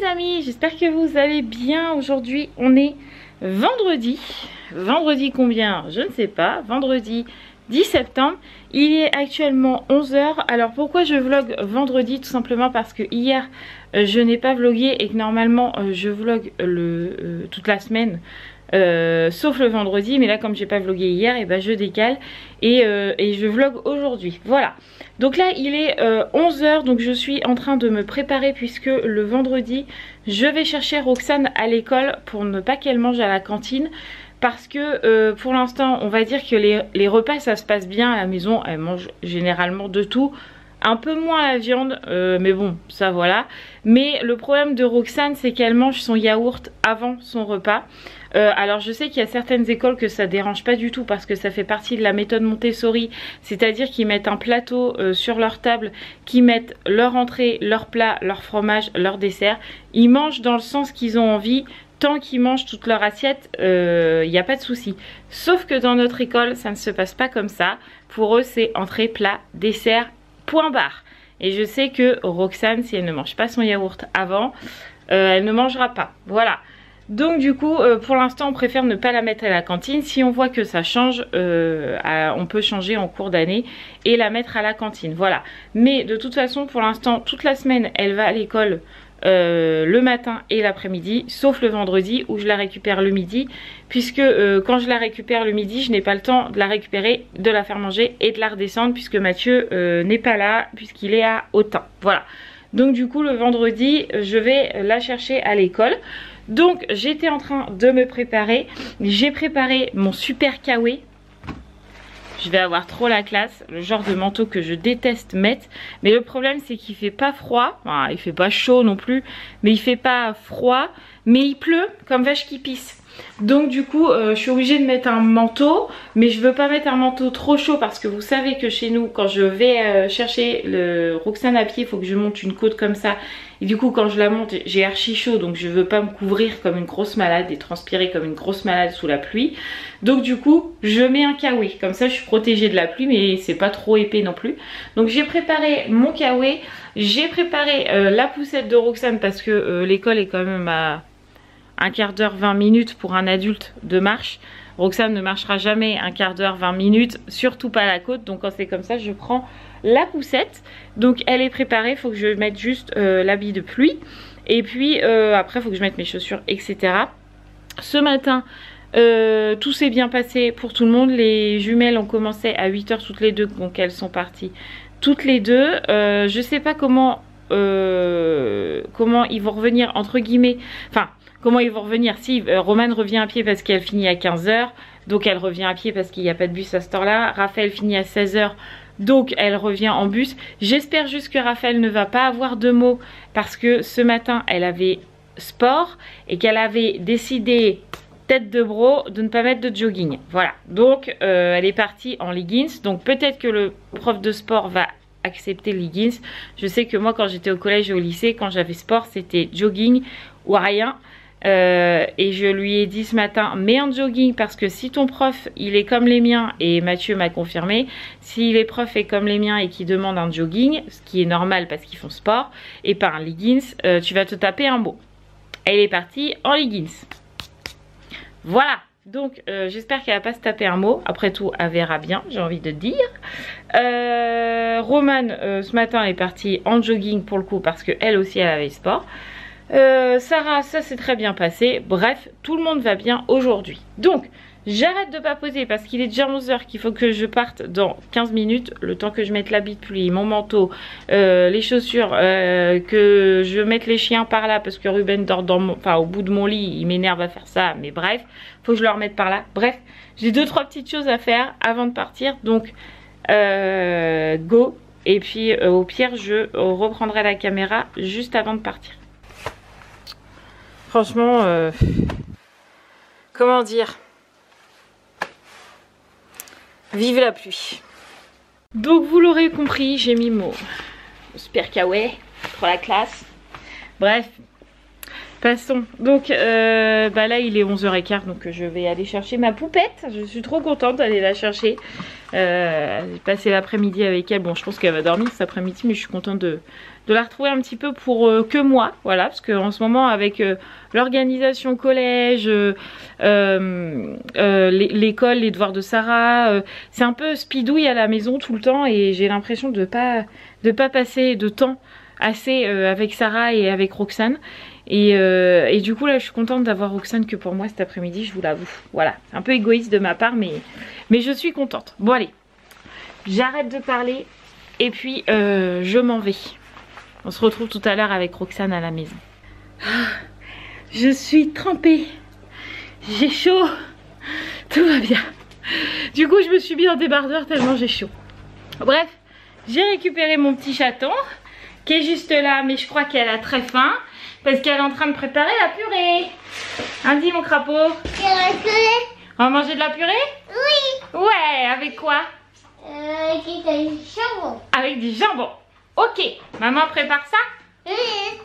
amis, j'espère que vous allez bien. Aujourd'hui on est vendredi. Vendredi combien? Je ne sais pas. Vendredi 10 septembre. Il est actuellement 11 h. Alors pourquoi je vlog vendredi? Tout simplement parce que hier je n'ai pas vlogué et que normalement je vlog toute la semaine. Sauf le vendredi, mais là comme j'ai pas vlogué hier, et ben je décale et je vlog aujourd'hui. Voilà, donc là il est 11 h, donc je suis en train de me préparer puisque le vendredi je vais chercher Roxane à l'école pour ne pas qu'elle mange à la cantine. Parce que pour l'instant on va dire que les repas ça se passe bien à la maison. Elle mange généralement de tout, un peu moins la viande, mais bon ça voilà. Mais le problème de Roxane c'est qu'elle mange son yaourt avant son repas. Alors je sais qu'il y a certaines écoles que ça dérange pas du tout parce que ça fait partie de la méthode Montessori, c'est-à-dire qu'ils mettent un plateau sur leur table, qu'ils mettent leur entrée, leur plat, leur fromage, leur dessert. Ils mangent dans le sens qu'ils ont envie. Tant qu'ils mangent toute leur assiette, il n'y a pas de souci. Sauf que dans notre école, ça ne se passe pas comme ça. Pour eux, c'est entrée, plat, dessert, point barre. Et je sais que Roxane, si elle ne mange pas son yaourt avant, elle ne mangera pas. Voilà. Donc du coup, pour l'instant, on préfère ne pas la mettre à la cantine. Si on voit que ça change, on peut changer en cours d'année et la mettre à la cantine. Voilà. Mais de toute façon, pour l'instant, toute la semaine, elle va à l'école. Le matin et l'après-midi, sauf le vendredi où je la récupère le midi, puisque quand je la récupère le midi, je n'ai pas le temps de la récupérer, de la faire manger et de la redescendre puisque Mathieu n'est pas là, puisqu'il est à Autun. Voilà, donc du coup le vendredi je vais la chercher à l'école. Donc j'étais en train de me préparer, j'ai préparé mon super kawaii. Je vais avoir trop la classe, le genre de manteau que je déteste mettre. Mais le problème c'est qu'il fait pas froid, enfin, il fait pas chaud non plus, mais il fait pas froid, mais il pleut comme vache qui pisse. Donc du coup je suis obligée de mettre un manteau, mais je veux pas mettre un manteau trop chaud parce que vous savez que chez nous quand je vais chercher le Roxane à pied, il faut que je monte une côte comme ça. Et du coup quand je la monte j'ai archi chaud, donc je veux pas me couvrir comme une grosse malade et transpirer comme une grosse malade sous la pluie. Donc du coup je mets un kawaii, comme ça je suis protégée de la pluie mais c'est pas trop épais non plus. Donc j'ai préparé mon kawaii, j'ai préparé la poussette de Roxane parce que l'école est quand même à un quart d'heure 20 minutes pour un adulte de marche. Roxane ne marchera jamais un quart d'heure 20 minutes, surtout pas à la côte. Donc quand c'est comme ça je prends la poussette. Donc elle est préparée, il faut que je mette juste l'habit de pluie. Et puis après il faut que je mette mes chaussures etc. Ce matin tout s'est bien passé pour tout le monde. Les jumelles ont commencé à 8 h toutes les deux, donc elles sont parties toutes les deux. Je sais pas comment ils vont revenir entre guillemets, enfin comment ils vont revenir. Si Romane revient à pied parce qu'elle finit à 15 h, donc elle revient à pied parce qu'il n'y a pas de bus à cette heure là. Raphaël finit à 16 h, donc elle revient en bus. J'espère juste que Raphaël ne va pas avoir de mots parce que ce matin elle avait sport et qu'elle avait décidé tête de bro de ne pas mettre de jogging. Voilà, donc elle est partie en leggings. Donc peut-être que le prof de sport va accepter le leggings. Je sais que moi quand j'étais au collège et au lycée, quand j'avais sport c'était jogging ou rien. Et je lui ai dit ce matin, mets un jogging parce que si ton prof il est comme les miens, et Mathieu m'a confirmé, si les profs est comme les miens et qui demandent un jogging, ce qui est normal parce qu'ils font sport, et pas un leggings, tu vas te taper un mot. Elle est partie en leggings. Voilà, donc j'espère qu'elle va pas se taper un mot. Après tout, elle verra bien, j'ai envie de dire. Romane ce matin est partie en jogging pour le coup parce qu'elle aussi elle avait sport. Sarah, ça s'est très bien passé. Bref, tout le monde va bien aujourd'hui. Donc, j'arrête de papoter parce qu'il est déjà 11 h, qu'il faut que je parte dans 15 minutes. Le temps que je mette l'habit de pluie, mon manteau, les chaussures, que je mette les chiens par là parce que Ruben dort au bout de mon lit. Il m'énerve à faire ça, mais bref, faut que je le remette par là. Bref, j'ai 2-3 petites choses à faire avant de partir. Donc, go. Et puis, au pire, je reprendrai la caméra juste avant de partir. Franchement, comment dire, vive la pluie. Donc vous l'aurez compris, j'ai mis mon super kawaii pour la classe. Bref, passons. Donc là il est 11 h 15, donc je vais aller chercher ma poupette. Je suis trop contente d'aller la chercher. J'ai passé l'après-midi avec elle. Bon, je pense qu'elle va dormir cet après-midi, mais je suis contente de la retrouver un petit peu pour que moi, voilà, parce qu'en ce moment avec l'organisation collège, l'école, les devoirs de Sarah, c'est un peu speedouille à la maison tout le temps et j'ai l'impression de pas passer de temps assez avec Sarah et avec Roxane. Et du coup là je suis contente d'avoir Roxane que pour moi cet après-midi, je vous l'avoue. Voilà, c'est un peu égoïste de ma part mais je suis contente. Bon allez, j'arrête de parler et puis je m'en vais. On se retrouve tout à l'heure avec Roxane à la maison. Je suis trempée, j'ai chaud, tout va bien. Du coup je me suis mis en débardeur tellement j'ai chaud. Bref, j'ai récupéré mon petit chaton qui est juste là, mais je crois qu'elle a très faim parce qu'elle est en train de préparer la purée. Hein, dis mon crapaud. On va manger de la purée? Oui. Ouais, avec quoi? Avec du jambon. Avec du jambon. Ok, maman prépare ça? Oui.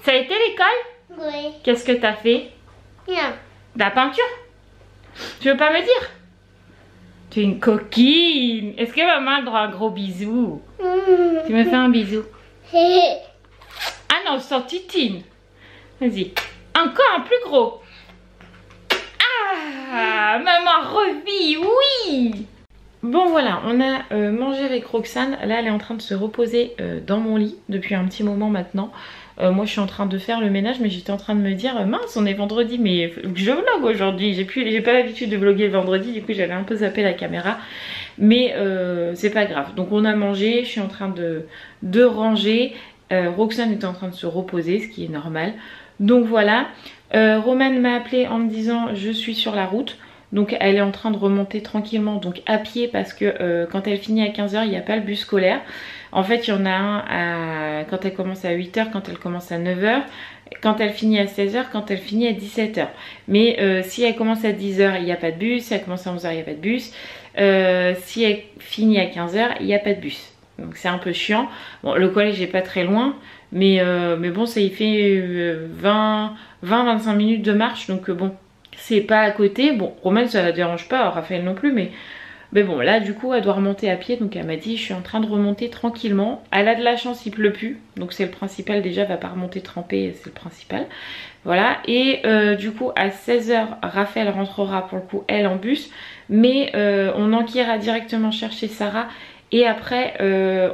Ça a été l'école? Oui. Qu'est-ce que t'as fait? Non. De la peinture? Tu veux pas me dire? Tu es une coquine. Est-ce que maman a le droit à un gros bisou? Tu me fais un bisou? Ah non, sans titine. Vas-y. Encore un plus gros. Ah, maman revit, oui. Bon voilà, on a mangé avec Roxane. Là, elle est en train de se reposer dans mon lit depuis un petit moment maintenant. Moi, je suis en train de faire le ménage, mais j'étais en train de me dire, mince, on est vendredi, mais je vlog aujourd'hui. J'ai pas l'habitude de vlogger le vendredi, du coup, j'avais un peu zappé la caméra. Mais c'est pas grave. Donc, on a mangé, je suis en train de ranger. Roxane est en train de se reposer, ce qui est normal. Donc voilà, Romane m'a appelé en me disant je suis sur la route. Donc elle est en train de remonter tranquillement, donc à pied parce que quand elle finit à 15 h, il n'y a pas le bus scolaire. En fait, il y en a un quand elle commence à 8 h, quand elle commence à 9 h, quand elle finit à 16 h, quand elle finit à 17 h. Mais si elle commence à 10 h, il n'y a pas de bus. Si elle commence à 11 h, il n'y a pas de bus. Si elle finit à 15 h, il n'y a pas de bus. Donc c'est un peu chiant. Bon, le collège n'est pas très loin. Mais bon, ça y fait 20-25 minutes de marche. Donc bon, c'est pas à côté. Bon, Romane, ça la dérange pas. Raphaël non plus. Mais bon, là, du coup, elle doit remonter à pied. Donc elle m'a dit, je suis en train de remonter tranquillement. Elle a de la chance, il pleut plus. Donc c'est le principal. Déjà, elle va pas remonter trempée. C'est le principal. Voilà. Et du coup, à 16 h, Raphaël rentrera pour le coup, elle, en bus. Mais on enquillera directement chercher Sarah. Et après,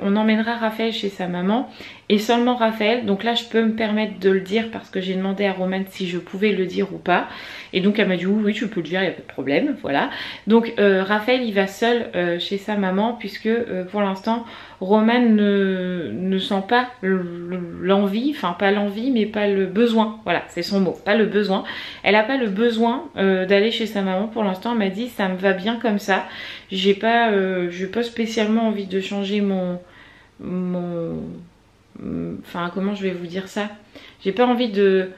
on emmènera Raphaël chez sa maman. Et seulement Raphaël, donc là je peux me permettre de le dire parce que j'ai demandé à Romane si je pouvais le dire ou pas. Et donc elle m'a dit oui, tu peux le dire, il n'y a pas de problème, voilà. Donc Raphaël il va seul chez sa maman puisque pour l'instant Romane ne sent pas l'envie, enfin pas l'envie mais pas le besoin, voilà c'est son mot, pas le besoin. Elle n'a pas le besoin d'aller chez sa maman pour l'instant, elle m'a dit ça me va bien comme ça. J'ai pas spécialement envie de changer enfin comment je vais vous dire ça, j'ai pas envie de...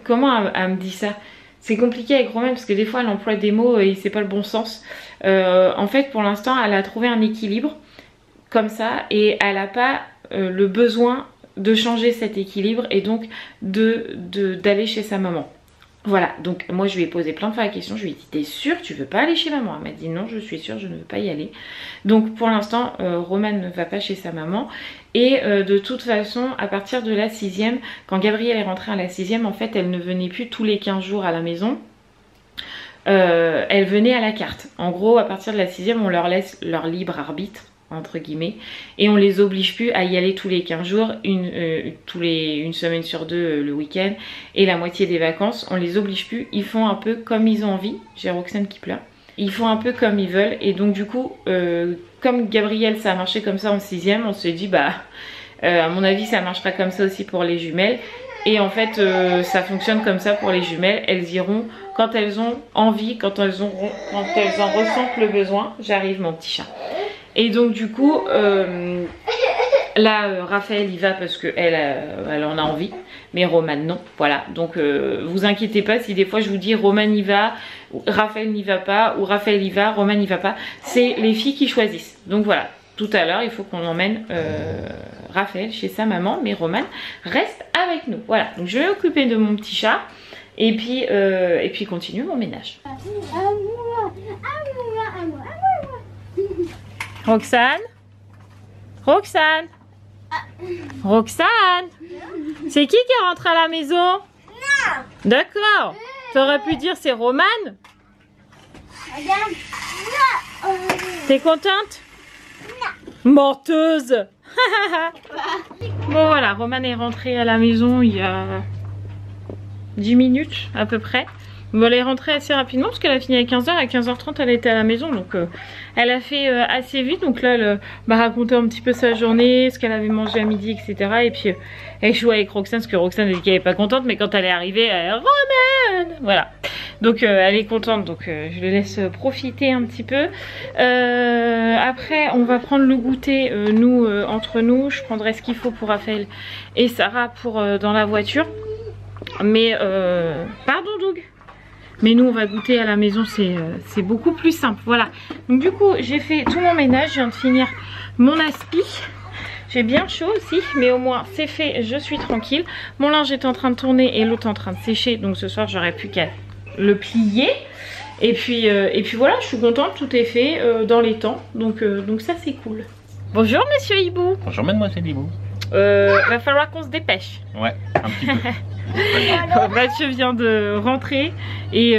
Comment elle me dit ça? C'est compliqué avec Romane parce que des fois elle emploie des mots et c'est pas le bon sens. En fait pour l'instant elle a trouvé un équilibre comme ça et elle n'a pas le besoin de changer cet équilibre et donc d'aller chez sa maman. Voilà, donc moi je lui ai posé plein de fois la question, je lui ai dit t'es sûre tu veux pas aller chez maman? Elle m'a dit non, je suis sûre, je ne veux pas y aller. Donc pour l'instant Romane ne va pas chez sa maman et de toute façon à partir de la 6e, quand Gabrielle est rentrée à la 6e, en fait elle ne venait plus tous les 15 jours à la maison. Elle venait à la carte. En gros à partir de la 6e on leur laisse leur libre arbitre entre guillemets et on les oblige plus à y aller tous les 15 jours, une semaine sur deux le week-end et la moitié des vacances, on les oblige plus, ils font un peu comme ils ont envie. J'ai Roxane qui pleure, ils font un peu comme ils veulent et donc du coup comme Gabrielle ça a marché comme ça en 6e, on s'est dit bah à mon avis ça marchera comme ça aussi pour les jumelles et en fait ça fonctionne comme ça pour les jumelles, elles iront quand elles ont envie, quand elles en ressentent le besoin. J'arrive mon petit chat. Et donc du coup là Raphaël y va parce qu'elle elle en a envie, mais Romane non, voilà. Donc vous inquiétez pas si des fois je vous dis Romane y va, Raphaël n'y va pas, ou Raphaël y va, Romane n'y va pas, c'est les filles qui choisissent. Donc voilà, tout à l'heure il faut qu'on emmène Raphaël chez sa maman, mais Romane reste avec nous. Voilà, donc je vais m'occuper de mon petit chat et puis continuer mon ménage. Roxane, Roxane, Roxane, c'est qui est rentré à la maison? Non. D'accord. T'aurais pu dire c'est Romane. Regarde. Non. T'es contente? Non. Menteuse. Bon voilà, Romane est rentrée à la maison il y a 10 minutes à peu près. Bon, elle est rentrée assez rapidement parce qu'elle a fini à 15h. À 15h30 elle était à la maison, donc elle a fait assez vite. Donc là elle m'a raconté un petit peu sa journée, ce qu'elle avait mangé à midi, etc. Et puis elle jouait avec Roxane, parce que Roxane elle dit qu'elle n'est pas contente, mais quand elle est arrivée elle Romane, voilà. Donc elle est contente, donc je le laisse profiter un petit peu. Après on va prendre le goûter, nous entre nous. Je prendrai ce qu'il faut pour Raphaël et Sarah pour dans la voiture. Mais pardon Doug. Mais nous on va goûter à la maison, c'est beaucoup plus simple. Voilà. Donc du coup j'ai fait tout mon ménage, je viens de finir mon aspi. J'ai bien chaud aussi, mais au moins c'est fait, je suis tranquille. Mon linge est en train de tourner et l'autre en train de sécher. Donc ce soir j'aurai plus qu'à le plier. Et puis voilà, je suis contente, tout est fait dans les temps. Donc ça c'est cool. Bonjour monsieur Hibou. Bonjour mademoiselle Hibou. Va falloir qu'on se dépêche. Ouais, un petit peu. Mathieu vient de rentrer et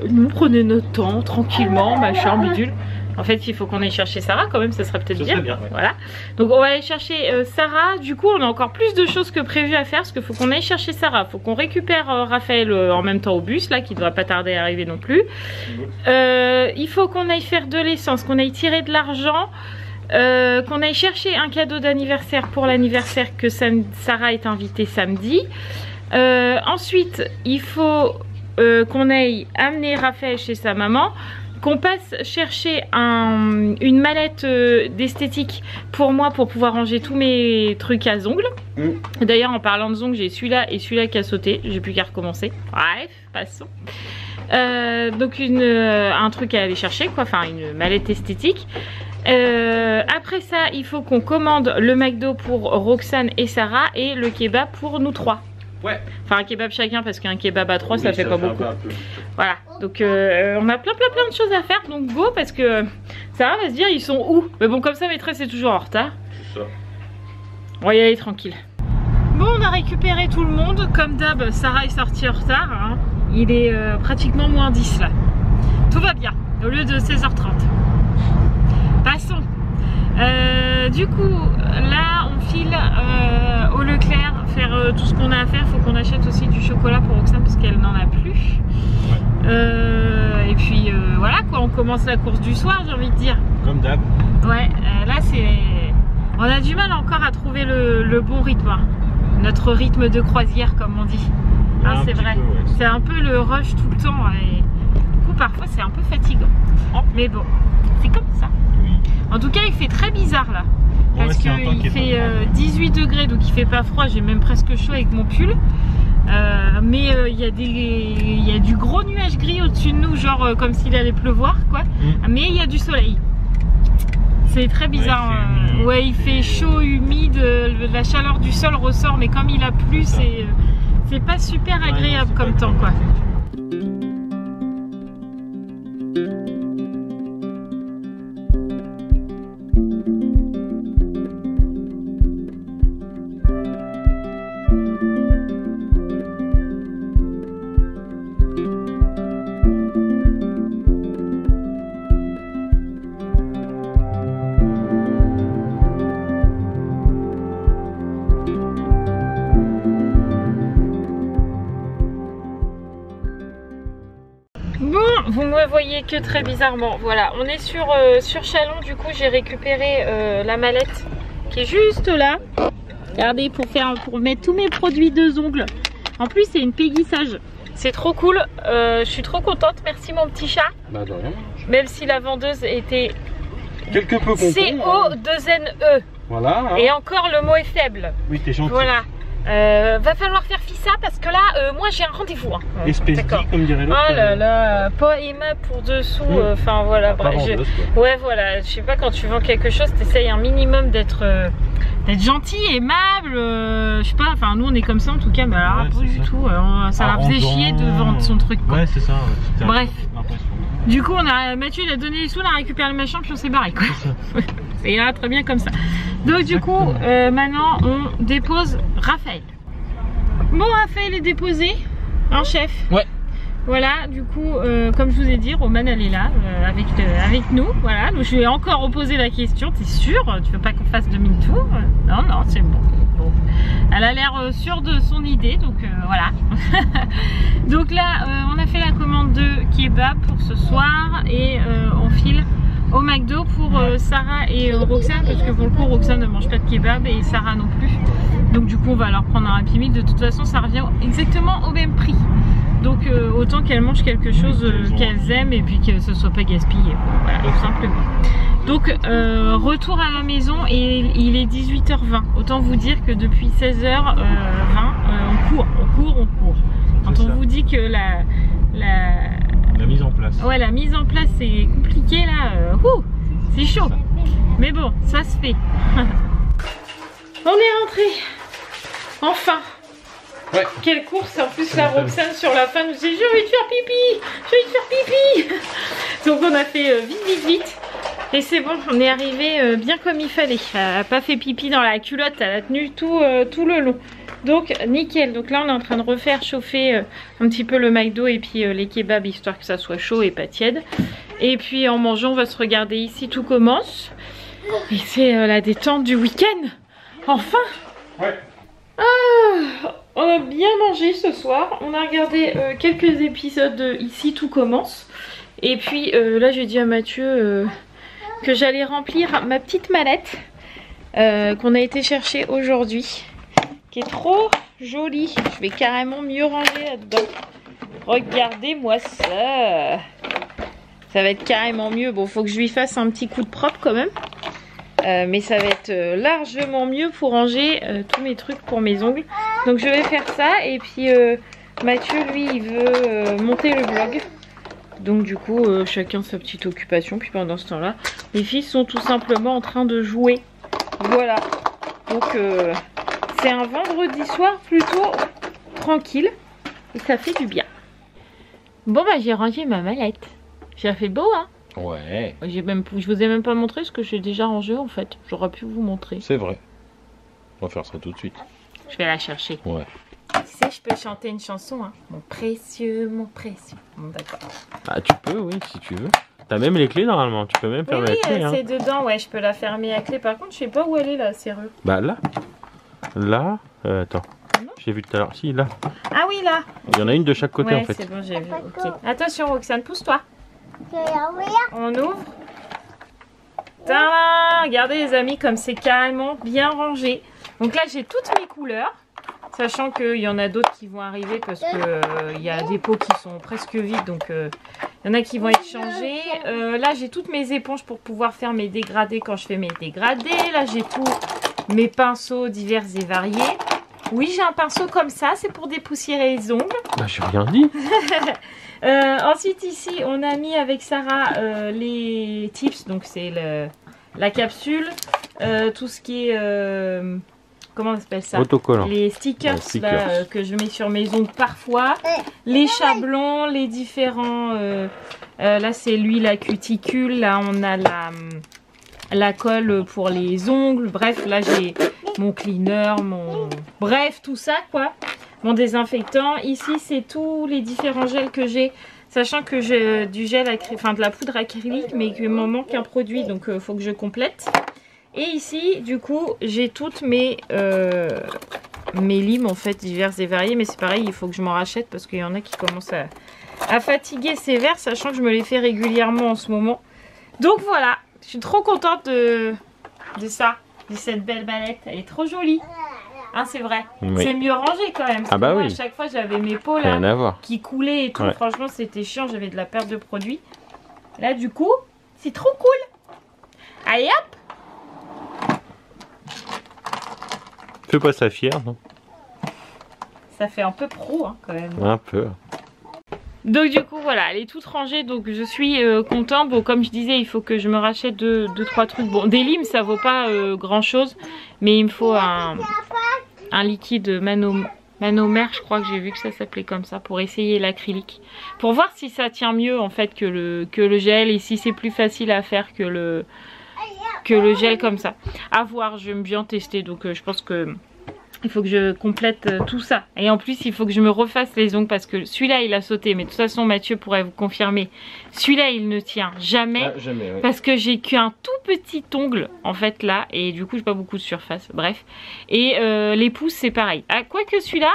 nous prenons notre temps tranquillement, machin, bidule. En fait il faut qu'on aille chercher Sarah quand même, ça serait peut-être bien. Ouais. Voilà. Donc on va aller chercher Sarah. Du coup on a encore plus de choses que prévu à faire, parce qu'il faut qu'on aille chercher Sarah. Il faut qu'on récupère Raphaël en même temps au bus là, qui ne devrait pas tarder à arriver non plus. Il faut qu'on aille faire de l'essence, qu'on aille tirer de l'argent. Qu'on aille chercher un cadeau d'anniversaire pour l'anniversaire que Sarah est invitée samedi. Ensuite il faut qu'on aille amener Raphaël chez sa maman, qu'on passe chercher une mallette d'esthétique pour moi pour pouvoir ranger tous mes trucs à ongles. D'ailleurs en parlant de ongles, j'ai celui-là et celui-là qui a sauté, j'ai plus qu'à recommencer. Bref, passons. Donc un truc à aller chercher quoi, enfin une mallette esthétique. Après ça il faut qu'on commande le McDo pour Roxane et Sarah et le kebab pour nous trois. Ouais. Enfin un kebab chacun, parce qu'un kebab à 3 oui, ça fait pas beaucoup. Voilà, donc on a plein de choses à faire, donc go, parce que Sarah va se dire ils sont où. Mais bon, comme ça maîtresse est toujours en retard. C'est ça. On va y aller tranquille. Bon, on a récupéré tout le monde, comme d'hab Sarah est sortie en retard, hein. Il est pratiquement moins 10 là. Tout va bien, au lieu de 16h30. Passons. Du coup là on file au Leclerc faire tout ce qu'on a à faire. Il faut qu'on achète aussi du chocolat pour Roxane parce qu'elle n'en a plus. Et puis voilà quoi, on commence la course du soir, j'ai envie de dire. Comme d'hab. Ouais, là c'est... On a du mal encore à trouver le bon rythme, hein. Notre rythme de croisière comme on dit, hein, c'est vrai, ouais. C'est un peu le rush tout le temps et du coup parfois c'est un peu fatigant, mais bon c'est comme ça. Oui. En tout cas il fait très bizarre là, ouais, parce qu'il fait 18 degrés, donc il fait pas froid, j'ai même presque chaud avec mon pull. Mais il y a du gros nuage gris au-dessus de nous, genre comme s'il allait pleuvoir quoi, mais il y a du soleil. C'est très bizarre, ouais, il fait chaud, humide, la chaleur du sol ressort, mais comme il a plu, c'est pas super agréable comme temps quoi. Vous me voyez que très bizarrement. Voilà, on est sur Chalon. Du coup j'ai récupéré la mallette qui est juste là. Regardez, pour mettre tous mes produits de ongles. En plus c'est une Peggy Sage. C'est trop cool, je suis trop contente. Merci mon petit chat. Bah de rien. Même si la vendeuse était quelque peu CO2NE. Voilà. Hein. Et encore le mot est faible. Oui, t'es gentil. Voilà. Va falloir faire fissa parce que là moi j'ai un rendez-vous hein. Espèce comme dirait l'autre. Oh là là, pas aimable pour dessous, enfin voilà, bref, ouais voilà, je sais pas, quand tu vends quelque chose t'essayes un minimum d'être gentil, aimable, je sais pas, enfin nous on est comme ça en tout cas, mais alors pas du tout, ça la faisait chier de vendre son truc quoi. Ouais c'est ça, bref, du coup Mathieu il a donné les sous, on a récupéré le machin puis on s'est barré quoi. C'est là très bien comme ça. Donc du coup, maintenant on dépose Raphaël. Bon, Raphaël est déposé, hein chef? Ouais. Voilà, du coup, comme je vous ai dit, Romane elle est là avec nous. Voilà, donc je lui ai encore reposé la question. T'es sûre? Tu veux pas qu'on fasse demi-tour? Non, non, c'est bon. Bon. Elle a l'air sûre de son idée, donc voilà. Donc là, on a fait la commande de kebab pour ce soir et on file au McDo pour Sarah et Roxane, parce que pour le coup Roxane ne mange pas de kebab et Sarah non plus. Donc du coup on va leur prendre un Happy Meal. De toute façon ça revient exactement au même prix. Donc autant qu'elles mangent quelque chose qu'elles aiment et puis que ce soit pas gaspillé. Voilà, tout simplement. Donc retour à la maison et il est 18h20. Autant vous dire que depuis 16h20 on court. Quand on vous dit que la mise en place. Ouais, la mise en place c'est compliqué là. C'est chaud. Mais bon, ça se fait. On est rentré. Enfin. Ouais. Quelle course. En plus la Roxane sur la fin nous dit j'ai envie de faire pipi. J'ai envie de faire pipi. Donc on a fait vite. Et c'est bon, on est arrivé bien comme il fallait. Elle n'a pas fait pipi dans la culotte, elle a tenu tout le long. Donc nickel. Donc là on est en train de refaire chauffer un petit peu le McDo et puis les kebabs, histoire que ça soit chaud et pas tiède. Et puis en mangeant on va se regarder Ici tout commence. Et c'est la détente du week-end. Enfin. Ouais. Ah, on a bien mangé ce soir. On a regardé quelques épisodes de Ici tout commence. Et puis là j'ai dit à Mathieu que j'allais remplir ma petite mallette qu'on a été chercher aujourd'hui, qui est trop jolie. Je vais carrément mieux ranger là-dedans. Regardez-moi ça. Ça va être carrément mieux. Bon, faut que je lui fasse un petit coup de propre quand même. Mais ça va être largement mieux pour ranger tous mes trucs pour mes ongles. Donc je vais faire ça. Et puis Mathieu, lui, il veut monter le vlog. Donc du coup, chacun sa petite occupation. Puis pendant ce temps-là, les filles sont tout simplement en train de jouer. Voilà. Donc c'est un vendredi soir plutôt tranquille. Et ça fait du bien. Bon bah j'ai rangé ma mallette. J'ai fait beau hein. Ouais. Je vous ai même pas montré ce que j'ai déjà rangé en fait. J'aurais pu vous montrer. C'est vrai. On va faire ça tout de suite. Je vais la chercher. Ouais. Tu sais, je peux chanter une chanson, hein. Mon précieux, mon précieux. Bon, d'accord. Ah, tu peux, oui, si tu veux. T'as même les clés normalement. Tu peux même fermer la clé. C'est dedans, ouais, je peux la fermer à clé. Par contre, je sais pas où elle est la serrure. Bah là. Là. Attends. J'ai vu tout à l'heure. Si, là. Ah oui, là. Il y en a une de chaque côté ouais, en fait. C'est bon, j'ai vu. Ok. Attention, Roxane, pousse-toi. On ouvre. Tadam! Regardez les amis, comme c'est carrément bien rangé. Donc là, j'ai toutes mes couleurs. Sachant qu'il y en a d'autres qui vont arriver parce que il y a des pots qui sont presque vides. Donc il y en a qui vont être changés. Là, j'ai toutes mes éponges pour pouvoir faire mes dégradés quand je fais mes dégradés. Là, j'ai tous mes pinceaux divers et variés. Oui, j'ai un pinceau comme ça. C'est pour dépoussiérer les ongles. Bah, j'ai rien dit. Ensuite, ici, on a mis avec Sarah les tips. Donc, c'est la capsule. Tout ce qui est... comment on appelle ça? Autocollant. Les stickers, là, que je mets sur mes ongles parfois. Les chablons, les différents... là, c'est l'huile à cuticule. Là, on a la colle pour les ongles. Bref, là, j'ai mon cleaner, bref, tout ça, quoi. Mon désinfectant. Ici, c'est tous les différents gels que j'ai. Sachant que j'ai du gel acrylique, enfin de la poudre acrylique, mais qu'il me manque un produit, donc il faut que je complète. Et ici, du coup, j'ai toutes mes limes, en fait, diverses et variées. Mais c'est pareil, il faut que je m'en rachète parce qu'il y en a qui commencent à fatiguer sévère, sachant que je me les fais régulièrement en ce moment. Donc voilà, je suis trop contente de ça, de cette belle mallette. Elle est trop jolie. Hein, c'est vrai. Oui. C'est mieux rangé quand même. Ah bah moi, oui. À chaque fois, j'avais mes pots là qui coulaient et tout. Ouais. Franchement, c'était chiant. J'avais de la perte de produits. Là, du coup, c'est trop cool. Allez hop. Fais pas ça fière, non? Ça fait un peu pro hein, quand même. Un peu. Donc du coup voilà, elle est toute rangée, donc je suis contente. Bon, comme je disais, il faut que je me rachète 2-3 trucs. Bon, des limes ça vaut pas grand chose, mais il me faut un liquide manomère, je crois que j'ai vu que ça s'appelait comme ça, pour essayer l'acrylique, pour voir si ça tient mieux en fait que le gel, et si c'est plus facile à faire que que le gel comme ça. À voir, j'aime bien tester, donc je pense que il faut que je complète tout ça. Et en plus, il faut que je me refasse les ongles parce que celui-là, il a sauté. Mais de toute façon, Mathieu pourrait vous confirmer. Celui-là, il ne tient jamais. Ah, jamais, ouais. Parce que j'ai qu'un tout petit ongle, en fait, là. Et du coup, j'ai pas beaucoup de surface. Bref. Et les pouces, c'est pareil. Ah, quoique celui-là,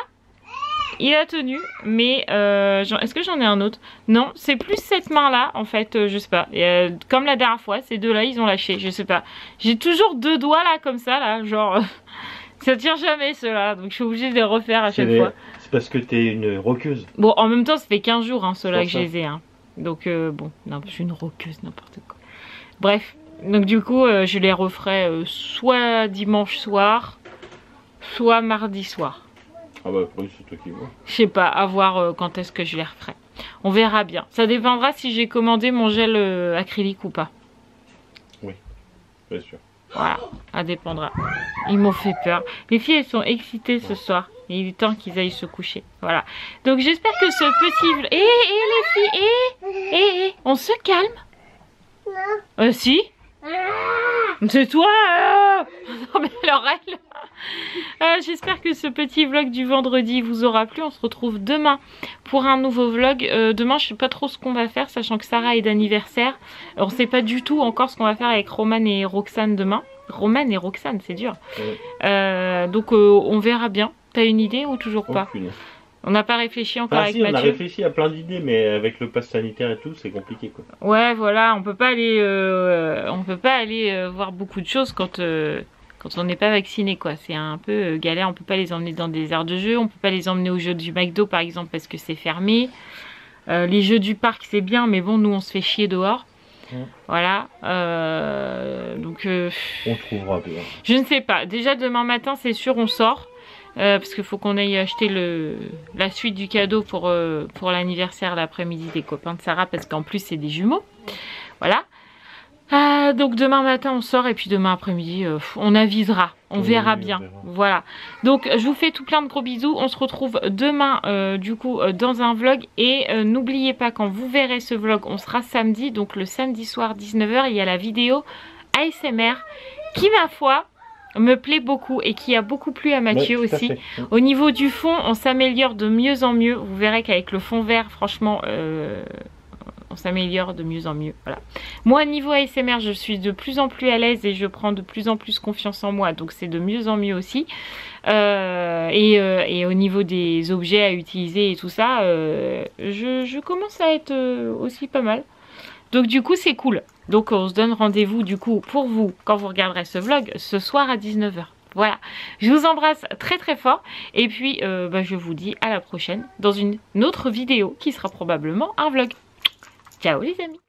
il a tenu. Mais est-ce que j'en ai un autre? Non, c'est plus cette main-là, en fait. Je sais pas. Et, comme la dernière fois, ces deux-là, ils ont lâché. Je sais pas. J'ai toujours deux doigts, là, comme ça, là. Genre... Ça tient jamais ceux-là, donc je suis obligée de les refaire à chaque fois. C'est parce que t'es une roqueuse. Bon, en même temps, ça fait 15 jours hein, ceux-là que je les ai. Hein. Donc bon, non, je suis une roqueuse, n'importe quoi. Bref, donc du coup, je les referai soit dimanche soir, soit mardi soir. Ah bah après, c'est toi qui vois. Je sais pas, à voir quand est-ce que je les referai. On verra bien. Ça dépendra si j'ai commandé mon gel acrylique ou pas. Oui, bien sûr. Voilà, ça dépendra. Ils m'ont fait peur. Les filles, elles sont excitées ce soir. Il est temps qu'ils aillent se coucher. Voilà. Donc j'espère que ce petit... les filles, on se calme. Non. Si. C'est toi. Non mais alors elle. J'espère que ce petit vlog du vendredi vous aura plu. On se retrouve demain pour un nouveau vlog. Demain, je sais pas trop ce qu'on va faire, sachant que Sarah est d'anniversaire. On sait pas du tout encore ce qu'on va faire avec Roman et Roxane demain. Roman et Roxane, c'est dur. Donc on verra bien. T'as une idée ou toujours pas? Aucune. On n'a pas réfléchi encore avec si, Mathieu. on a réfléchi à plein d'idées, mais avec le pass sanitaire et tout, c'est compliqué quoi. Ouais, voilà, on peut pas aller voir beaucoup de choses quand on n'est pas vacciné quoi. C'est un peu galère, on peut pas les emmener dans des aires de jeu, on peut pas les emmener aux jeux du McDo par exemple parce que c'est fermé. Les jeux du parc c'est bien, mais bon, nous on se fait chier dehors. Voilà, donc on trouvera bien. Je ne sais pas, déjà demain matin c'est sûr on sort. Parce qu'il faut qu'on aille acheter la suite du cadeau pour l'anniversaire l'après-midi des copains de Sarah, parce qu'en plus c'est des jumeaux. Voilà. Donc demain matin on sort et puis demain après-midi on avisera, on verra bien. Voilà. Donc je vous fais tout plein de gros bisous. On se retrouve demain du coup dans un vlog et n'oubliez pas, quand vous verrez ce vlog, on sera samedi, donc le samedi soir 19 h, il y a la vidéo ASMR qui, ma foi, me plaît beaucoup et qui a beaucoup plu à Mathieu aussi. Au niveau du fond, on s'améliore de mieux en mieux. Vous verrez qu'avec le fond vert, franchement, on s'améliore de mieux en mieux. Voilà. Moi, niveau ASMR, je suis de plus en plus à l'aise et je prends de plus en plus confiance en moi. Donc, c'est de mieux en mieux aussi. Et au niveau des objets à utiliser et tout ça, je commence à être aussi pas mal. Donc du coup c'est cool. Donc on se donne rendez-vous du coup pour vous quand vous regarderez ce vlog ce soir à 19 h. Voilà, je vous embrasse très très fort et puis je vous dis à la prochaine dans une autre vidéo qui sera probablement un vlog. Ciao les amis.